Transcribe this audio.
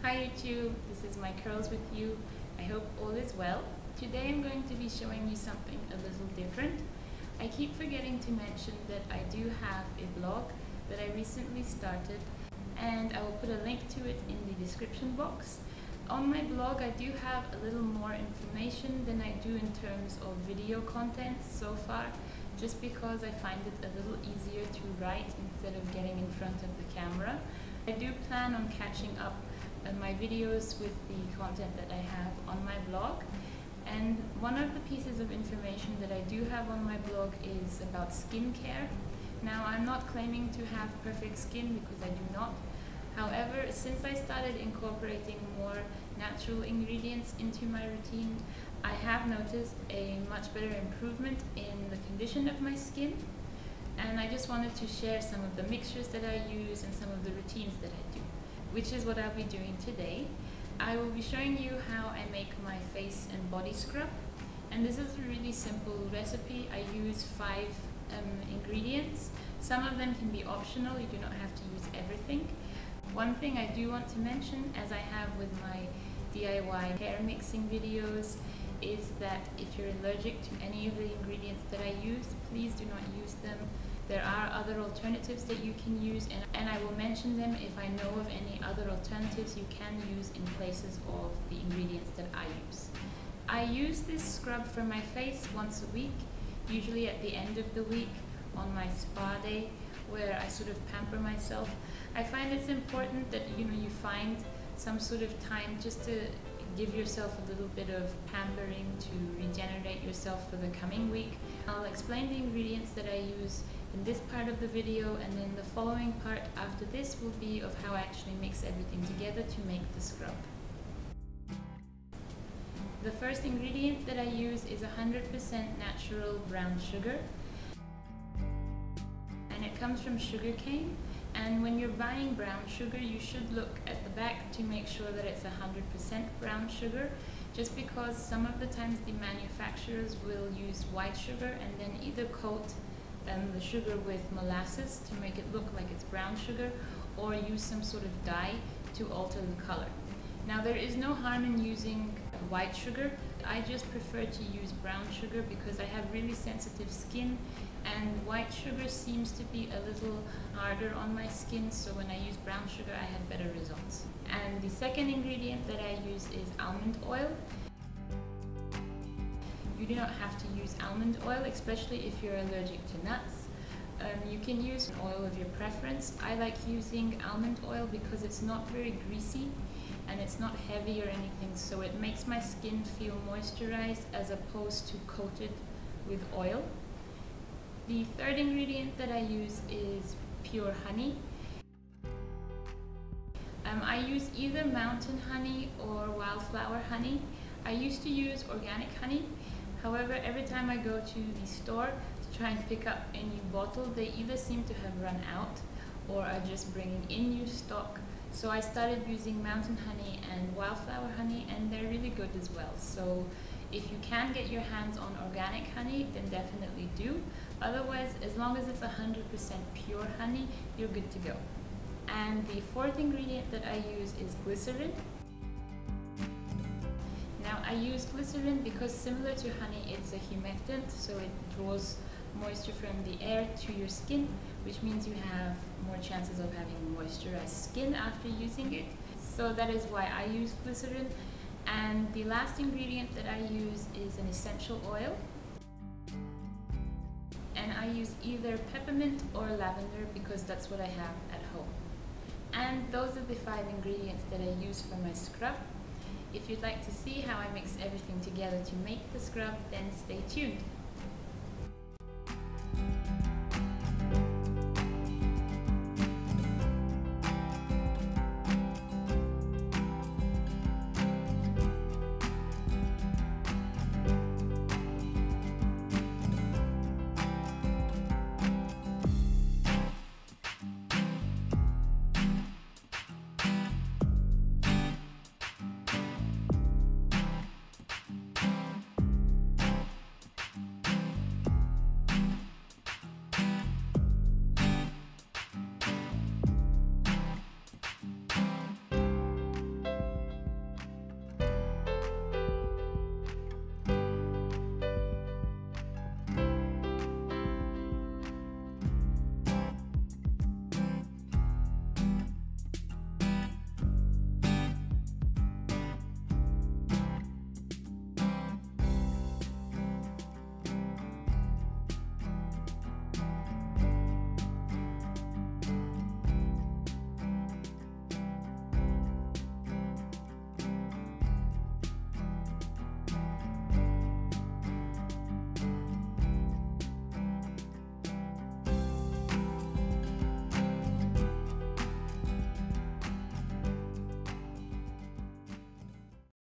Hi YouTube, this is my curls with you. I hope all is well. Today I'm going to be showing you something a little different. I keep forgetting to mention that I do have a blog that I recently started, and I will put a link to it in the description box. On my blog I do have a little more information than I do in terms of video content so far, just because I find it a little easier to write instead of getting in front of the camera. I do plan on catching up my videos with the content that I have on my blog, and one of the pieces of information that I do have on my blog is about skincare. Now, I'm not claiming to have perfect skin because I do not. However, since I started incorporating more natural ingredients into my routine, I have noticed a much better improvement in the condition of my skin, and I just wanted to share some of the mixtures that I use and some of the routines that I do, which is what I'll be doing today. I will be showing you how I make my face and body scrub, and this is a really simple recipe. I use 5 ingredients. Some of them can be optional, you do not have to use everything. One thing I do want to mention, as I have with my DIY hair mixing videos, is that if you're allergic to any of the ingredients that I use, please do not use them. There are other alternatives that you can use, and I will mention them if I know of any other alternatives you can use in places of the ingredients that I use. I use this scrub for my face once a week, usually at the end of the week on my spa day, where I sort of pamper myself. I find it's important that you find some sort of time just to give yourself a little bit of pampering to regenerate yourself for the coming week. I'll explain the ingredients that I use in this part of the video, and then the following part after this will be of how I actually mix everything together to make the scrub. The first ingredient that I use is 100% natural brown sugar, and it comes from sugarcane. And when you're buying brown sugar, you should look at the back to make sure that it's 100% brown sugar, just because some of the times the manufacturers will use white sugar and then either coat the sugar with molasses to make it look like it's brown sugar, or use some sort of dye to alter the color. Now, there is no harm in using white sugar. I just prefer to use brown sugar because I have really sensitive skin, and white sugar seems to be a little harder on my skin, so when I use brown sugar I had better results. And the second ingredient that I use is almond oil. You do not have to use almond oil, especially if you're allergic to nuts. You can use an oil of your preference. I like using almond oil because it's not very greasy and it's not heavy or anything, so it makes my skin feel moisturized as opposed to coated with oil. The third ingredient that I use is pure honey. I use either mountain honey or wildflower honey. I used to use organic honey. However, every time I go to the store to try and pick up a new bottle, they either seem to have run out or are just bringing in new stock. So I started using mountain honey and wildflower honey, and they're really good as well. So if you can get your hands on organic honey, then definitely do. Otherwise, as long as it's 100% pure honey, you're good to go. And the fourth ingredient that I use is glycerin. Now, I use glycerin because, similar to honey, it's a humectant, so it draws moisture from the air to your skin, which means you have more chances of having moisturized skin after using it. So that is why I use glycerin. And the last ingredient that I use is an essential oil. And I use either peppermint or lavender because that's what I have at home. And those are the 5 ingredients that I use for my scrub. If you'd like to see how I mix everything together to make the scrub, then stay tuned.